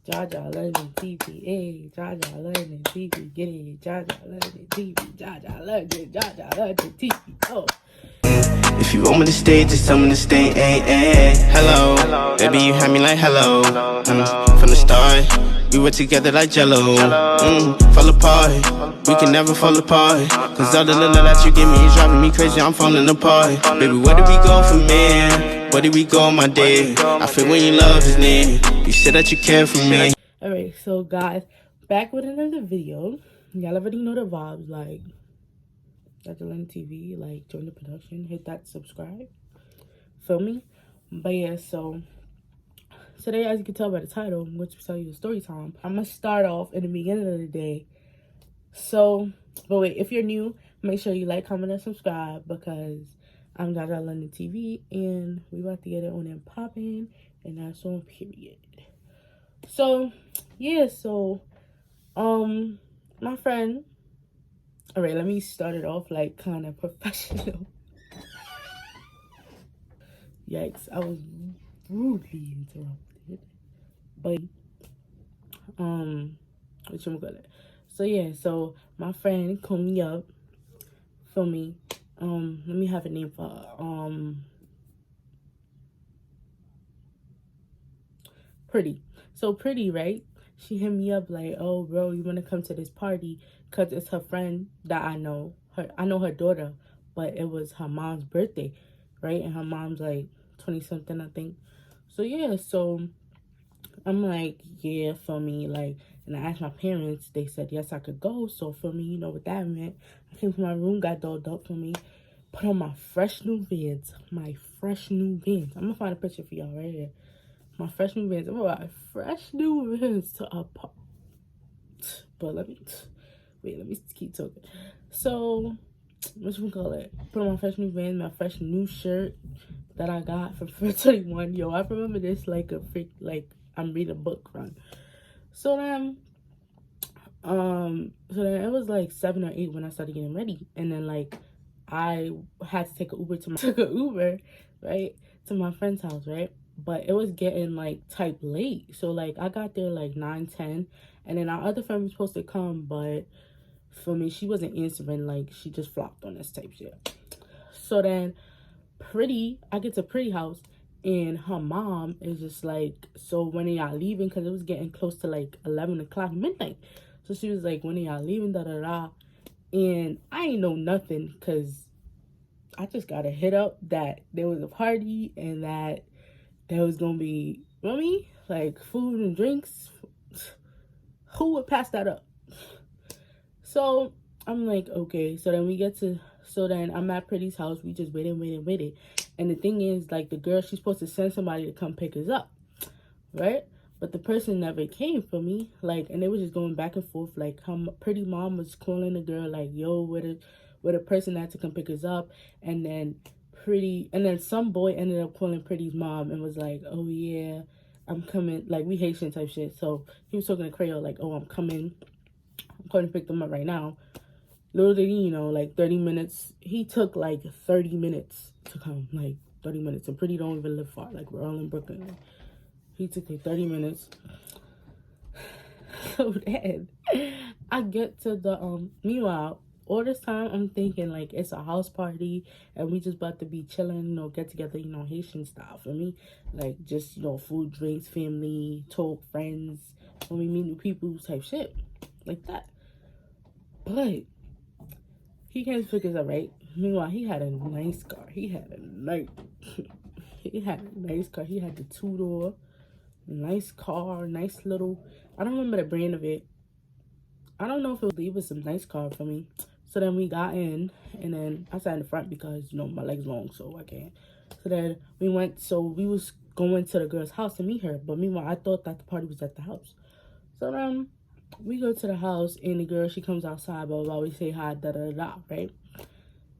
Jaja London TV, hey, Jaja London TV, get it, Jaja London TV, Jaja London TV, oh. If you want me to stay, just tell me to stay, hello, baby, you had me like hello, from the start, we were together like jello, fall apart, we can never fall apart, cause all the love that you give me is driving me crazy, I'm falling apart, baby, where did we go from here, where did we go, my dear, I feel when your love is near, you said that you care for me. Alright, so guys, back with another video. Y'all already know the vibes, like Jaja London TV, like join the production, hit that subscribe, feel me? But yeah, so today, as you can tell by the title, I'm going to tell you a story time. I'm gonna start off in the beginning of the day. So, but wait, if you're new, make sure you like, comment, and subscribe, because I'm Jaja London TV and we about to get it on and popping, and that's on period. So yeah, so my friend, all right, let me start it off like kind of professional. Yikes, I was rudely interrupted. But what you call it? So yeah, so my friend called me up, feel me? Let me have a name for her. Pretty. So Pretty, right? She hit me up like, oh bro, you wanna come to this party? Cause it's her friend that I know. I know her daughter, but it was her mom's birthday, right? And her mom's like 20 something, I think. So yeah, so I'm like, yeah, for me, like, and I asked my parents, they said yes I could go. So for me, you know what that meant. I came from my room, got dolled up for me, put on my fresh new Vans. I'm gonna find a picture for y'all right here. My fresh new Vans. I'm about fresh new Vans to a pop. But let me keep talking. So, what you call it? Put on my fresh new Vans, my fresh new shirt that I got from 421. Yo, I remember this like a freak, like I'm reading a book run. So then it was like 7 or 8 when I started getting ready, and then like I had to take an Uber right to my friend's house, right? But it was getting like type late, so like I got there like 9-10, and then our other friend was supposed to come, but for me, she wasn't answering, like she just flopped on this type shit. So then I get to Pretty house, and her mom is just like, so when are y'all leaving? Because it was getting close to like 11 o'clock midnight. So she was like, when are y'all leaving, da da da. And I ain't know nothing, because I just got a hit up that there was a party and that there was gonna be, you know what I mean? Like food and drinks. Who would pass that up? So I'm like, okay. So then I'm at Pretty's house. We just waited. And the thing is, like, the girl, she's supposed to send somebody to come pick us up, right? But the person never came for me. Like, and they were just going back and forth. Like, her Pretty mom was calling the girl, like, yo, where the person had to come pick us up. And then some boy ended up calling Pretty's mom and was like, oh yeah, I'm coming. Like, we Haitian type shit. So he was talking to Creole, like, oh, I'm coming to pick them up right now. Little did he know, like 30 minutes. He took like 30 minutes to come, like 30 minutes. And Pretty don't even live far. Like, we're all in Brooklyn. He took like 30 minutes. So then I get to the meanwhile, all this time I'm thinking like it's a house party and we just about to be chilling, you know, get together, you know, Haitian style for me. Like, just, you know, food, drinks, family, talk, friends, when we meet new people type shit. Like that. But he came to pick us up, right? Meanwhile, he had a nice car. He had a nice car. He had the 2-door, nice car, nice little, I don't remember the brand of it. I don't know if it was some nice car for me. So then we got in, and then I sat in the front because, you know, my leg's long, so I can't. So then we was going to the girl's house to meet her. But meanwhile, I thought that the party was at the house. So then we go to the house, and the girl, she comes outside, blah, blah, blah. We say hi, da, da, da, right?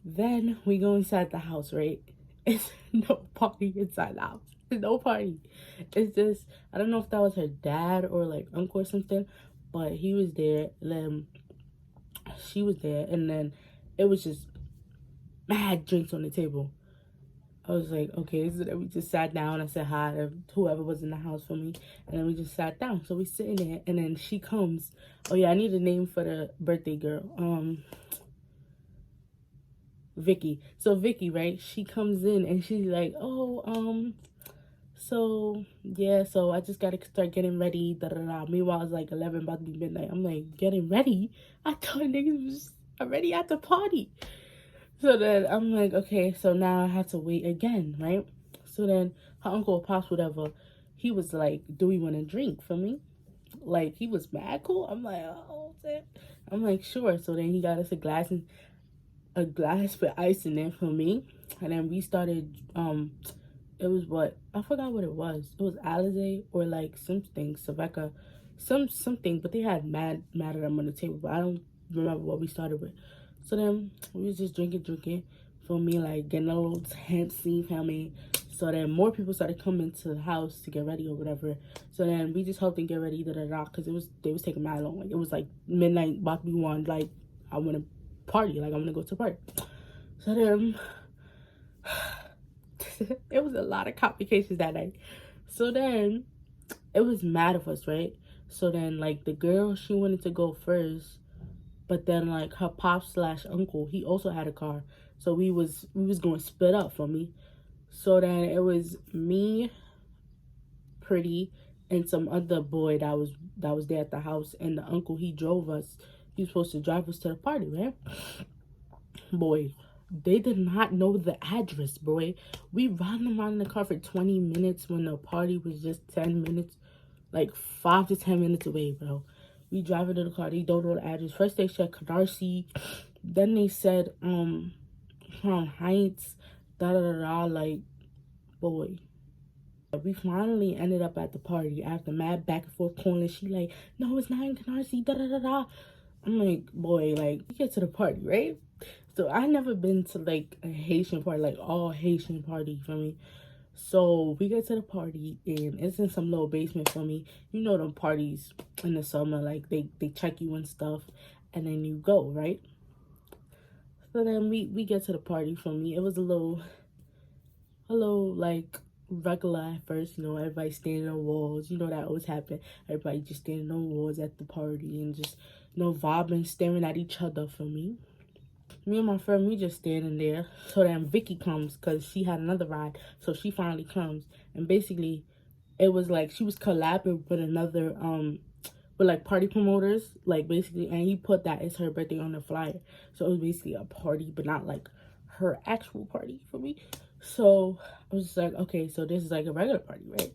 Then we go inside the house, right? It's no party inside the house. It's no party. It's just, I don't know if that was her dad or, like, uncle or something, but he was there, and then she was there, and then it was just mad drinks on the table. I was like, okay. So then we just sat down. I said hi to whoever was in the house for me. And then we just sat down. So we sitting there. And then she comes. Oh, yeah, I need a name for the birthday girl. Vicky. So Vicky, right? She comes in and she's like, oh, so yeah, so I just gotta start getting ready. Da da da. Meanwhile, it's like 11, about to be midnight. I'm like, getting ready? I thought niggas was already at the party. So then I'm like, okay, so now I have to wait again, right? So then her uncle, pops, whatever, he was like, do we want to drink for me? Like, he was mad cool. I'm like, oh, shit. I'm like, sure. So then he got us a glass with ice in it for me. And then we started, it was what? I forgot what it was. It was Alizé or like something, Saveka, something, but they had mad of them on the table, but I don't remember what we started with. So then we was just drinking for me, like getting a little tipsy, feel me? So then more people started coming to the house to get ready or whatever. So then we just helped them get ready, because they was taking mad long. Like it was like midnight, about to be one, like I wanna party, like I wanna go to a party. So then it was a lot of complications that night. So then it was mad of us, right? So then like the girl, she wanted to go first, but then like her pop slash uncle, he also had a car. So we was going to split up for me. So then it was me, Pretty, and some other boy that was there at the house, and the uncle, he drove us. He was supposed to drive us to the party, right? Boy, they did not know the address, boy. We ran around in the car for 20 minutes when the party was just 10 minutes, like 5 to 10 minutes away, bro. We drive into the car, they don't know the address. First they said Canarsie, then they said Crown Heights, da da da da, like, boy. We finally ended up at the party after mad back and forth calling. She like, no, it's not in Canarsie, da da da da. I'm like, boy, like, we get to the party, right? So I never been to like a Haitian party, like all Haitian party for me. So we get to the party and it's in some little basement for me. You know them parties in the summer, like they check you and stuff and then you go, right? So then we get to the party for me. It was a little like regular at first, you know, everybody standing on walls. You know that always happen. Everybody just standing on walls at the party and just, you know, vibing, staring at each other for me. Me and my friend, we just standing there. So then Vicky comes because she had another ride. So she finally comes. And basically, it was like she was collabing with another, with like party promoters. Like basically, and he put that it's her birthday on the flyer. So it was basically a party, but not like her actual party for me. So I was just like, okay, so this is like a regular party, right?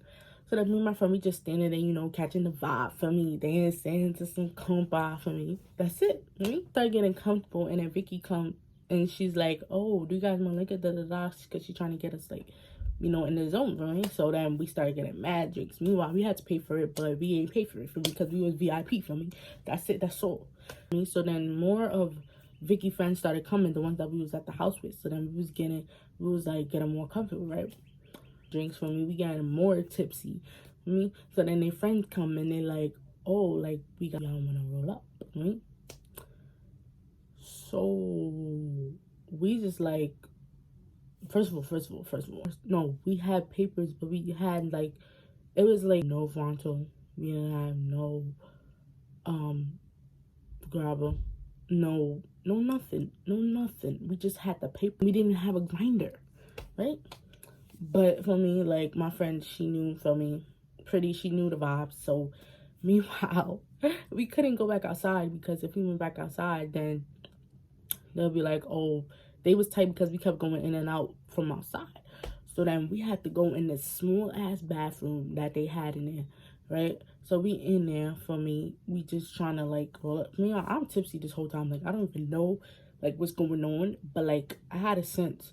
So then me and my friend, we just standing there, you know, catching the vibe for me, dancing to some compa for me. That's it. We start getting comfortable, and then Vicky come, and she's like, oh, do you guys want to look at da-da-da? Because she's trying to get us, like, you know, in the zone, right? So then we started getting mad drinks. Meanwhile, we had to pay for it, but we ain't pay for it for me because we was VIP for me. That's it. That's all. So then more of Vicky friends started coming, the ones that we was at the house with. So then we was like getting more comfortable, right? Drinks for me, we got more tipsy. Me, so then their friends come and they like, oh, like y'all wanna roll up, right? So we just like, first of all, no, we had papers, but we had like, it was like no Vonto, we didn't have no grabber, no nothing. We just had the paper. We didn't even have a grinder, right? But for me, like, my friend, she knew, for me, Pretty, she knew the vibes. So, meanwhile, we couldn't go back outside because if we went back outside, then they'll be like, oh, they was tight because we kept going in and out from outside. So then we had to go in this small-ass bathroom that they had in there, right? So we in there, for me, we just trying to, like, roll up. Me, I'm tipsy this whole time. Like, I don't even know, like, what's going on. But, like, I had a sense.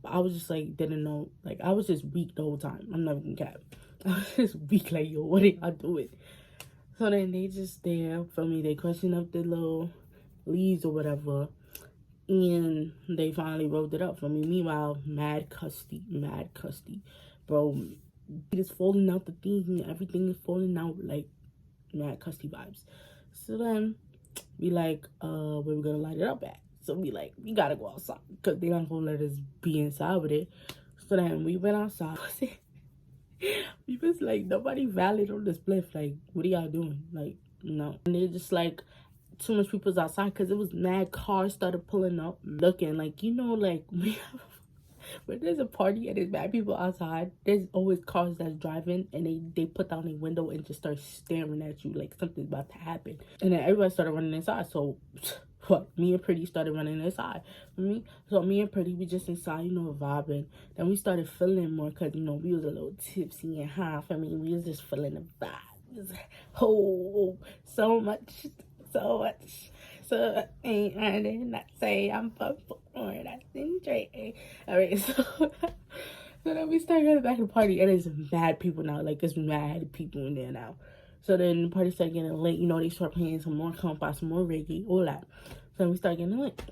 I was just like, didn't know, like, I was just weak the whole time. I'm never gonna cap. I was just weak, like, yo, what are y'all doing? So then they just there for me. They question up the little leaves or whatever, and they finally rolled it up for me. Meanwhile, mad custy, bro. It is falling out the thing, everything is falling out, like, mad custy vibes. So then we like, where we gonna light it up at? So we like, we gotta go outside because they not gonna let us be inside with it. So then we went outside. We was like, nobody valid on this bliff. Like, what are y'all doing? Like, no. And they just like, too much people's outside because it was mad cars started pulling up, looking like, you know, like when there's a party and there's bad people outside, there's always cars that's driving and they put down a window and just start staring at you like something's about to happen. And then everybody started running inside. So what, me and Pretty started running inside. So me and Pretty, we just inside, you know, vibing. Then we started feeling more because, you know, we was a little tipsy and high. We was just feeling the vibe. Oh, so much. So ain't I did not say I'm fucked or that's in Alright, so then we start going back to the party and it's mad people now. Like, it's mad people in there now. So then the party started getting late. You know, they start playing some more compa, some more reggae, all that. So then we start getting late.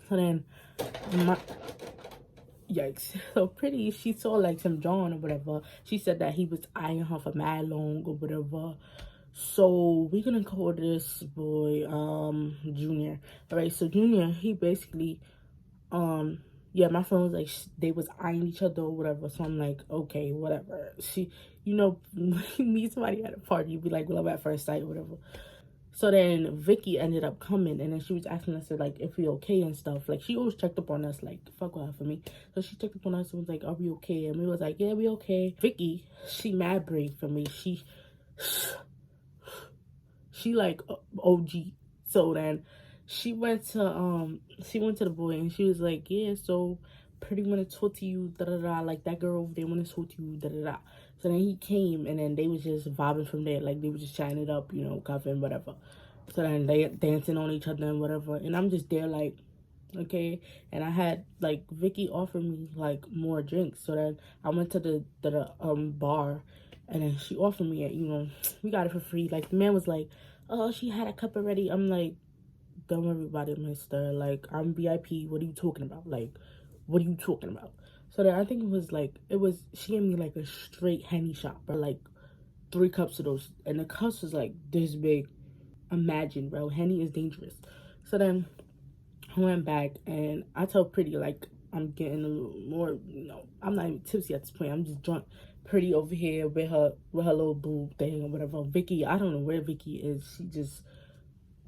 So then yikes. So Pretty, she saw like some John or whatever. She said that he was eyeing her for mad long or whatever. So we're gonna call this boy Junior. All right, so Junior, he basically yeah, my friend was like, they was eyeing each other or whatever. So I'm like, okay, whatever. She, you know, when you meet somebody at a party, you be like, love at first sight or whatever. So then Vicky ended up coming and then she was asking us like if we okay and stuff. Like, she always checked up on us, like, fuck with her for me. So she checked up on us and was like, are we okay? And we was like, yeah, we okay. Vicky, she mad brave for me. She like OG. So then she went to the boy and she was like, yeah, so Pretty wanna talk to you, da da da, like that girl over there wanna talk to you, da da da. So then he came and then they was just vibing from there, like they was just chatting it up, you know, cuffing, whatever. So then they dancing on each other and whatever, and I'm just there like, okay. And I had like Vicky offer me like more drinks, so then I went to the bar and then she offered me it, you know, we got it for free. Like, the man was like, oh, she had a cup already. I'm like, don't worry about it, mister. Like, I'm VIP. What are you talking about? Like, what are you talking about? So then I think she gave me like a straight Henny shot, bro. Like 3 cups of those. And the cups was like this big. Imagine, bro. Henny is dangerous. So then I went back and I told Pretty, like, I'm getting a little more, you know, I'm not even tipsy at this point. I'm just drunk. Pretty over here with her little boob thing or whatever. Vicky, I don't know where Vicky is. She just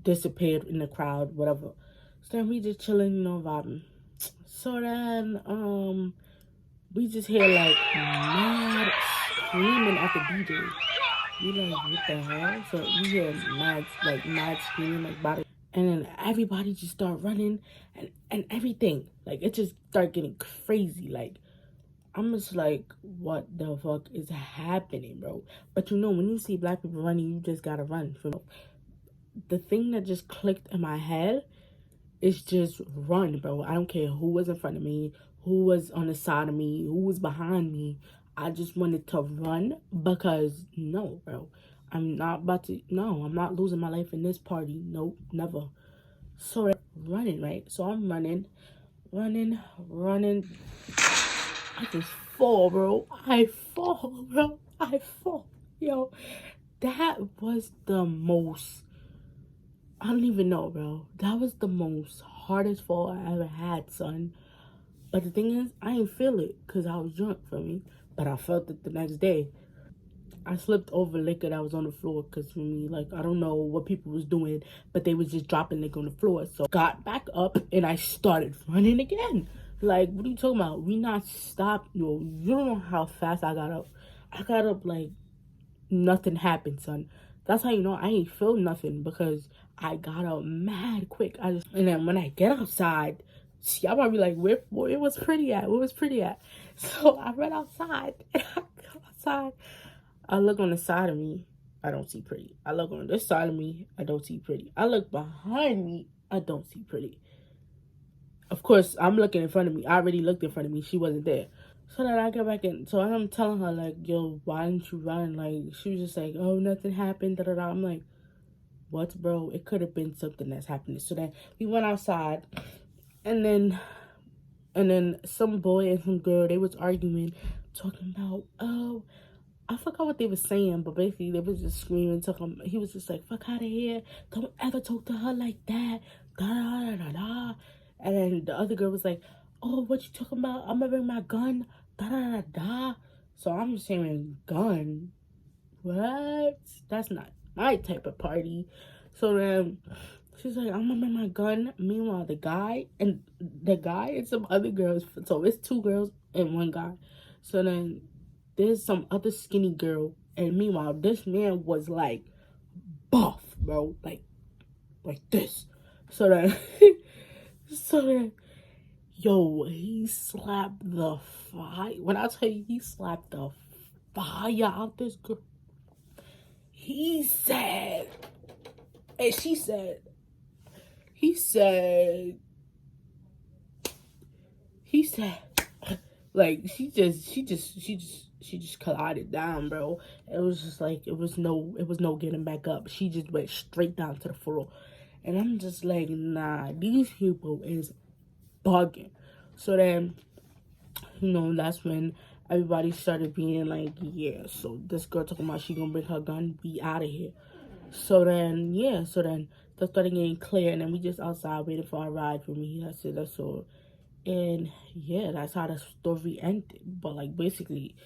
disappeared in the crowd, whatever. So then we just chilling, you know, vibing. So then we just hear like mad screaming at the DJ. We like, what the hell? So we hear mad screaming like body. And then everybody just start running and everything. Like, it just start getting crazy. Like, I'm just like, what the fuck is happening, bro? But you know, when you see black people running, you just gotta run. The thing that just clicked in my head is just run, bro. I don't care who was in front of me, who was on the side of me, who was behind me. I just wanted to run because, no, bro. I'm not losing my life in this party. Nope, never. So running, right? So I'm running. I just fall, bro. I fall. Yo, that was the most, I don't even know, bro. That was the most hardest fall I ever had, son. But the thing is, I didn't feel it because I was drunk, for me. But I felt it the next day. I slipped over liquor that was on the floor because, for me, like, I don't know what people was doing, but they was just dropping liquor on the floor. So got back up and I started running again. Like, what are you talking about? We not stopped. Yo, you don't know how fast I got up. I got up like nothing happened, son. That's how you know I ain't feel nothing, because I got up mad quick. And then when I get outside, y'all probably like, where was Pretty at? Where was Pretty at? So I run outside and I go outside. I look on the side of me, I don't see Pretty. I look on this side of me, I don't see Pretty. I look behind me, I don't see Pretty. Of course, I'm looking in front of me. I already looked in front of me. She wasn't there. So then I get back in. So I'm telling her, like, yo, why didn't you run? Like, she was just like, oh, nothing happened, da da da. I'm like, what, bro? It could have been something that's happening. So then we went outside, and then some boy and some girl, they was arguing, talking about, oh, I forgot what they were saying, but basically they was just screaming. He was just like, fuck out of here. Don't ever talk to her like that. Da da da da da. And then the other girl was like, oh, what you talking about? I'm gonna bring my gun. Da da da da. So I'm saying gun. What? That's not my type of party. So then she's like, I'm gonna bring my gun. Meanwhile, the guy and some other girls. So it's 2 girls and 1 guy. So then there's some other skinny girl. And meanwhile, this man was like buff, bro. Like this. So then, yo, he slapped the fire. When I tell you, he slapped the fire out this girl. He said, and she said, he said, like, she just collided down, bro. It was just like, it was no getting back up. She just went straight down to the floor. And I'm just like, nah, these people is bugging. So then, you know, that's when everybody started being like, yeah, so this girl talking about she gonna bring her gun, be out of here. So then, yeah, stuff started getting clear, and then we just outside waiting for our ride for me. That's it, that's all. And yeah, that's how the story ended. But like, basically,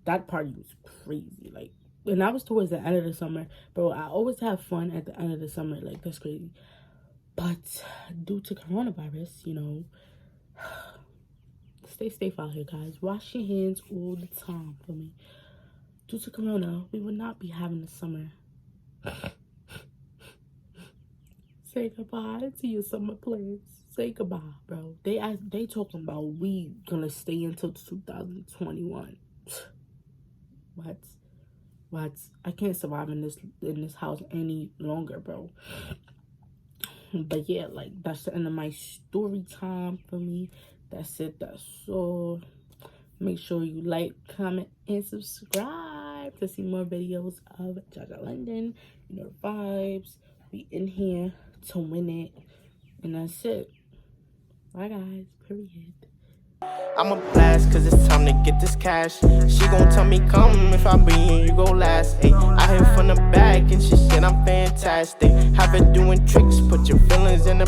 that party was crazy. Like, and that was towards the end of the summer. Bro, I always have fun at the end of the summer. Like, that's crazy. But due to coronavirus, you know, stay safe out here, guys. Wash your hands all the time for me. Due to corona, we will not be having the summer. Say goodbye to your summer plans. Say goodbye, bro. They talking about we gonna stay until 2021. What? I can't survive in this house any longer, bro. But yeah, like, that's the end of my story time for me. That's it. That's all. Make sure you like, comment, and subscribe to see more videos of Jaja London. You know the vibes. We in here to win it. And that's it. Bye, guys. Period. I'm a blast cause it's time to get this cash. She gon' tell me come if I bring you, you go last. Ayy, I hit from the back and she said I'm fantastic. Have her doing tricks, put your feelings in the